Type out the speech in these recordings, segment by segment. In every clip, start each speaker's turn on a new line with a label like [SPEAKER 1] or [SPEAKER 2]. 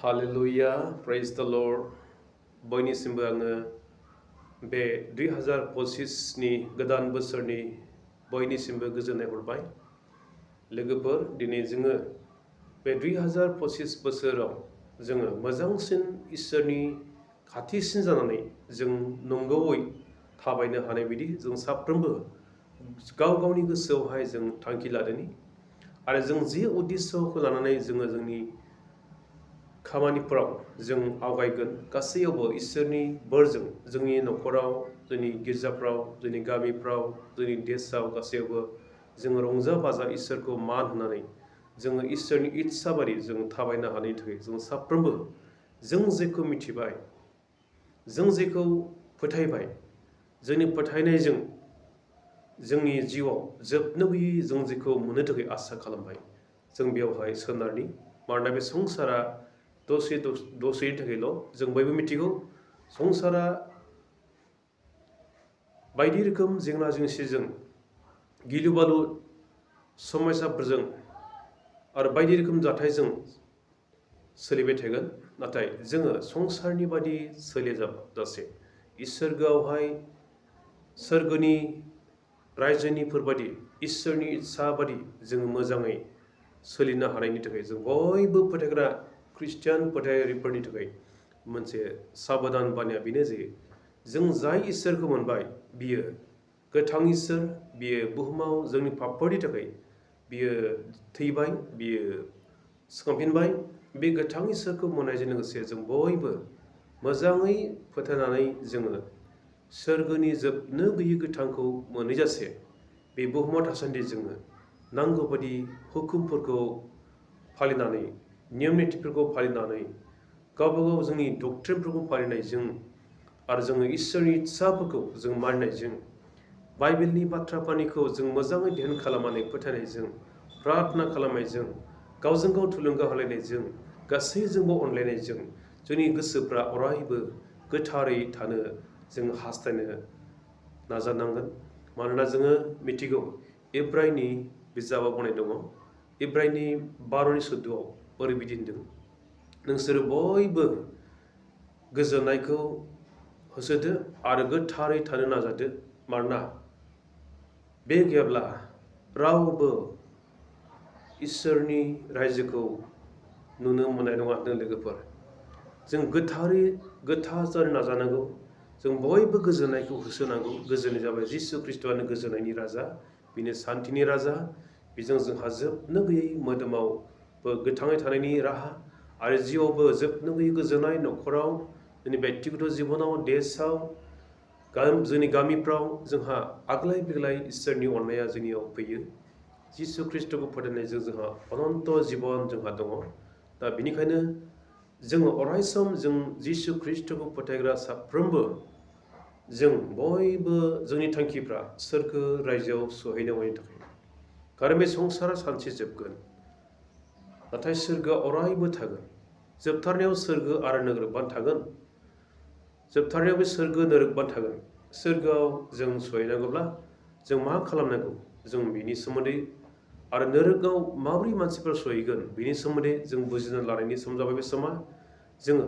[SPEAKER 1] Hallelujah praise द lord बयनिसिमबो आङो बे 2025नि गोदान बोसोरनि बयनिसिमबो गोजोननाय हरबाय लोगोफोर दिनै जोङो बे 2025 बोसोराव जोङो मोजांसिन इसोरनि खाथिसिन जानानै जों नंगौयै थाबायनो हानाय बायदि जों साफ्रोमबो गाव गावनि गोसोआवहाय जों थांखि लादोंनि आरो जों जि उद्देশ্যखौ लानानै जोङो जोंनि खामानिफोराव जों आवगायगोन गासैयावबो इसोरनि बोरजों जोंनि न'खराव जोंनि गिर्जाफ्राव जोंनि गामिफ्राव जोंनि देशआव गासैयावबो जोङो रंजा बाजा इसोरखौ मान होनानै जोङो इसोरनि इस्सा बायदि जों थाबायनो हानायनि थाखाय जों साफ्रोमबो जों जेखौ मिथिबाय जों जेखौ फोथायबाय जोंनि फोथायनायजों जोंनि जिउआव जोबनो गैयै जों जेखौ मोननो थाखाय आसा खालामबाय जों बेवहाय सोनारनि मानोना बे संसारा दसेनि थाखायल' जों बयबो मिथिगौ संसारा बायदि रोखोम जेंना जेंसिजों गिलु बालु समयसाफोरजों आरो बायदि रोखोम जाथायजों सोलिबाय थागोन नाथाय जोङो संसारनि बादि सोलिजासे इसोरगोआवहाय सोरगोनि रायजोनिफोरबादि इसोरनि इस्सा बादि जोङो मोजाङै सोलिनो हानायनि थाखाय जों बयबो फोथायग्रा ख्रिस्टियान फोथायारिफोरनि थाखाय मोनसे साबधान बानाया बेनो जे जों जाय इसोरखौ मोनबाय बियो गोथां इसोर बियो बुहुमाव जोंनि पापफोरनि थाखाय बियो थैबाय बियो सिखांफिनबाय बे गोथां इसोरखौ मोननायजों लोगोसे जों बयबो मोजाङै फोथायनानै जोङो सोरगोनि जोबनो गैयै गोथांखौ मोनहैजासे बे बुहुमाव थासान्दि जोङो नांगौबादि हुकुमफोरखौ फालिनानै नियम नितिफोरखौ फालिनानै गावबा गाव जोंनि डक्ट्रिनफोरखौ फालिनायजों आरो जोङो इसोरनि इस्साफोरखौ जों मानिनायजों बाइबेलनि बाथ्राफोरनिखौ जों मोजाङै ध्यान खालामनानै फोथायनायजों प्रार्थना खालामनायजों गावजों गाव थुलुंगा होलायनायजों गासैजोंबो अनलायनायजों जोंनि गोसोफ्रा अरायबो गोथारै थानो जों हास्थायनो नाजानांगोन मानोना जोङो मिथिगौ इब्रायनि बिजाबाव बुंनाय दङ इब्रायनि 12:14 ओरैबायदि होनदों नोंसोरो बयबो गोजोननायखौ होसोदो आरो गोथारै थानो नाजादो मानोना बे गैयाब्ला रावबो इसोरनि रायजोखौ नुनो मोननाय नङा होनदों लोगोफोर जों गोथार जानो नाजानांगौ जों बयबो गोजोननायखौ होसोनांगौ गोजोननाय जाबाय जिसु ख्रिस्ट'आनो गोजोननायनि राजा बिनो सान्थिनि राजा बेजों जोंहा जोबनो गैयै मोदोमावबो गोथाङै थानायनि राहा आरो जिउआवबो जोबनो गैयै गोजोननाय न'खराव जोंनि बेक्तिगत जिबनाव देशआव जोंनि गामिफ्राव जोंहा आग्लाय बिग्लाय इसोरनि अननाया जोंनियाव फैयो जिसु ख्रिस्ट'खौ फोथायनायजों जोंहा अनन्त जिबन जोंहा दङ दा बेनिखायनो जोङो अरायसम जों जिसु ख्रिस्ट'खौ फोथायग्रा साफ्रोमबो जों बयबो जोंनि थांखिफ्रा सोरगो रायजोआव सहैनायनि थाखाय खारन बे संसारा सानसे जोबगोन नाथाय सोरगोआ अरायबो थागोन जोबथारनायाव सोरगो आरो नोगोरबान थागोन जोबथारनायाव बे सोरगो नोगोरबान थागोन सोरगोआव जों सहैनांगौब्ला जों मा खालामनांगौ जों बिनि सोमोन्दै आरो नोरोगाव माबोरै मानसिफोर सहैगोन बिनि सोमोन्दै जों बुजिना लानायनि सम जाबाय बे समा जोङो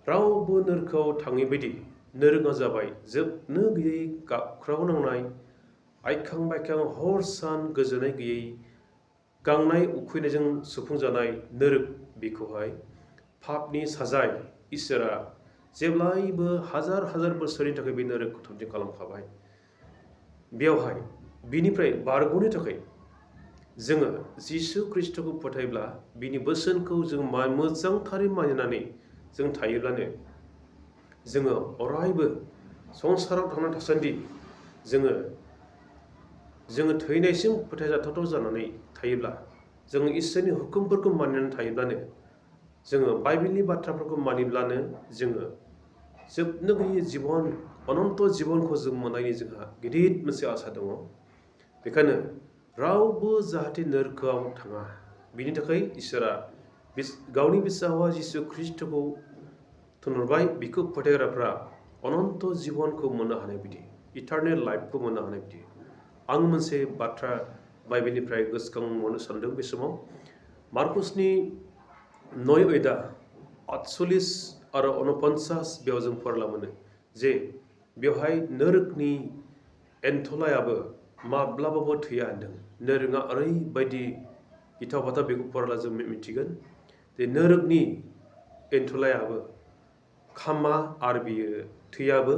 [SPEAKER 1] रावबो नोरखोआव थाङै बायदि नोरोगा जाबाय जोबनो गैयै गाबख्रावनांनाय आइखां बायखां हर सान गोजोननाय गैयै गांनाय उखैनायजों सुफुंजानाय नोरोग बेखौहाय पापनि साजाय इसोरा जेब्लायबो हाजार हाजार बोसोरनि थाखाय बे नोरोगखौ थामथिम खालामखाबाय बेवहाय बिनिफ्राय बारग'नो थाखाय जोङो जिसु ख्रिस्ट'खौ फोथायब्ला बिनि बोसोनखौ जों मोजांथारै मानिनानै जों थायोब्लानो जोङो अरायबो संसाराव थांना थासान्दि जोङो थैनायसिम फोथायजाथावथाव जानानै थायोब्ला जोङो इसोरनि हुकुमफोरखौ मानिनानै थायोब्लानो जोङो बाइबेलनि बाथ्राफोरखौ मानिब्लानो जोङो जोबनो गैयै जिबन अनन्त जिबनखौ जों मोननायनि जोंहा गिदिर मोनसे आसा दङ बेखायनो रावबो जाहाथे नोरखोआव थाङा बिनि थाखाय इसोरा गावनि फिसा हौवा जिसु ख्रिस्ट'खौ थुनहरबाय बिखौ फोथायग्राफ्रा अनन्त जिबनखौ मोननो हानाय बायदि इटारनेल लाइफखौ मोननो हानाय बायदि आं मोनसे बाथ्रा बाइबेलनिफ्राय गोसोखांहरनो सानदों बे समाव मार्कुसनि 9 अध्याय 48 आरो 49 बेयाव जों फरायला मोनो जे बेवहाय नोरोखनि एन्थलायाबो माब्लाबाबो थैया होनदों। नोरोङा ओरैबायदि गिथाव बाथाव, बेखौ फरायला जों मिथिगोन जे नोरोखनि एन्थलायाबो खामा आरो बियो थैयाबो।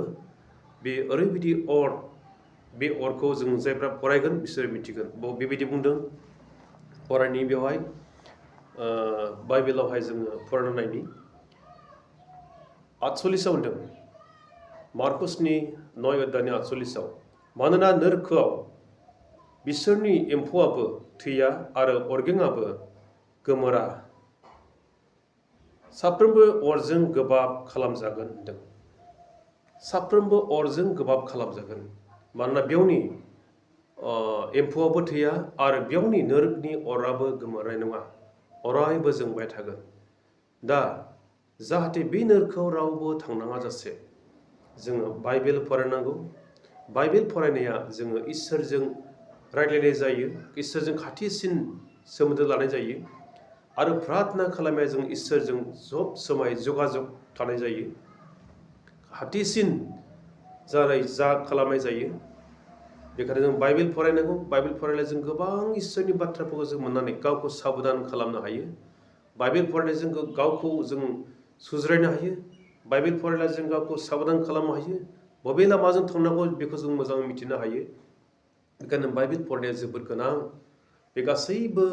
[SPEAKER 1] बे ओरैबायदि अर, बे अरखौ जों जायफ्रा फरायगोन बिसोर मिथिगोन। बेबायदि बुंदों फरायनि बेवहाय बाइबेलावहाय जोङो फरायना नायनि 48 होनदों, मार्कुसनि 9 अध्यायनि 48। मानोना नोरखोआव बिसोरनि एम्फौआबो थैया आरो अरगेंआबो गोमोरा, साफ्रोमबो अरजों गोबाब खालामजागोन होनदों। साफ्रोमबो अरजों गोबाब खालामजागोन। मानोना बेयावनि एम्फौआबो थैया आरो बेयावनि नोरोखनि अराबो गोमोरनाय नङा, अरायबो जोंबाय थागोन। दा जाहाथे बे नोरखोआव रावबो थांनाङा जासे जोङो बाइबेल फरायनांगौ। बाइबेल फरायनाया जोङो इसोरजों रायज्लायनाय जायो, इसोरजों खाथिसिन सोमोन्दो लानाय जायो आरो प्रार्थना खालामनाया जों इसोरजों सब समाय जगाजग थानाय जायो, खाथिसिन खालामनाय जायो। बेखायनो जों बाइबेल फरायनांगौ। बाइबेल फरायनाय जों गोबां इसोरनि बाथ्राफोरखौ जों मोननानै गावखौ साबधान खालामनो हायो। बाइबेल फरायनायजों गावखौ जों सुज्रायनो हायो। बाइबेल फरायनाय जों गावखौ साबधान खालामनो हायो। बबे लामाजों थांनांगौ बेखौ जों मोजाङै मिथिनो हायो। बेखायनो बाइबेल फरायनाया जोबोद गोनां। बे गासैबो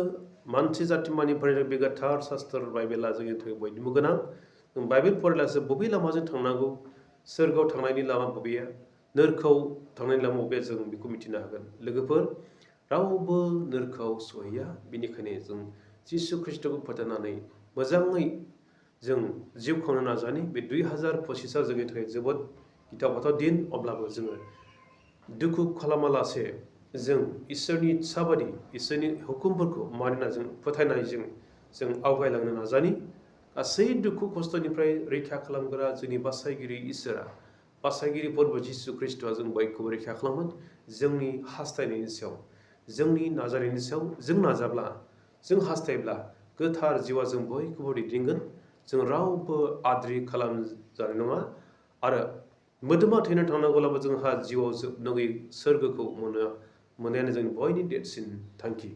[SPEAKER 1] मानसि जाथिमानि फरायनाय बे गोथार शास्त्र बाइबेला जोंनि थाखाय बयनिबो गोनां। जों बाइबेल फरायब्लासो बबे लामाजों थांनांगौ, सोरगोआव थांनायनि लामा बबेया, नोरखोआव थांनायनि लामा बबेया, जों बेखौ मिथिनो हागोन। लोगोफोर, रावबो नोरखोआव सहैया। बेनिखायनो जों जिसु ख्रिस्ट'खौ फोथायनानै मोजाङै जों जिउ खांनो नाजानि। बे 2025 जोंनि थाखाय जोबोद गिथाव बाथाव दिन। अब्लाबो जोङो दुखु खालामालासे जों इसोरनि इस्सा बायदि इसोरनि हुकुमफोरखौ मानिना जों फोथायनायजों जों आवगायलांनो नाजानि। गासै दुखु खस्थ'निफ्राय रैखा खालामग्रा जोंनि बासायगिरि इसोरा, बासायगिरि प्रभु जिसु ख्रिस्ट'आ जों बयखौबो रैखा खालामगोन। जोंनि हास्थायनायनि सायाव, जोंनि नाजानायनि सायाव जों नाजाब्ला, जों हास्थायब्ला गोथार जिउआ जों बयखौबो दैदेनगोन। जों रावबो आद्रि खालामजानाय नङा आरो मोदोमा थैनो थांनांगौब्लाबो जोंहा जिउआव जोबनो गैयै सोरगोखौ मोननायानो जोंनि बयनि देरसिन थांखि।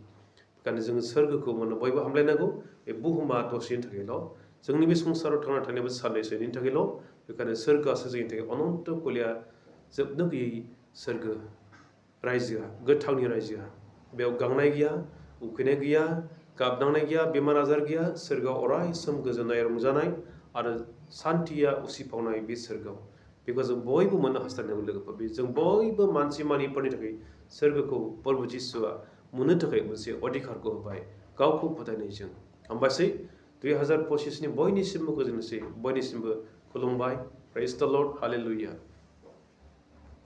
[SPEAKER 1] बेखायनो जोङो सोरगोखौ मोननो बयबो हामलायनांगौ। बे बुहुमा दसेनि थाखायल', जोंनि बे संसाराव थांना थानायाबो साननैसोनि थाखायल'। बेखायनो सोरगोआसो जोंनि थाखाय अनन्त कलिया, जोबनो गैयै सोरगो रायजोआ, गोथांनि रायजोआ। बेयाव गांनाय गैया, उखैनाय गैया, गाबनांनाय गैया, बेमार आजार गैया। सोरगोआव अराय सम गोजोननाय, रंजानाय आरो सान्थिया उसिफावनाय बे सोरगोआव। बेखौ जों बयबो मोननो हास्थायनांगौ लोगोफोर। जों बयबो मानसि मानिफोरनि थाखाय सोरगोखौ प्रभु जिसुआ मोननो थाखाय मोनसे अधिकारखौ होबाय, गावखौ फोथायनायजों। हामबायसै। 2025 नि बयनिसिमबो गोजोननोसै, बयनिसिमबो खुलुमबाय। प्रेज द लर्ड, हालेलुया।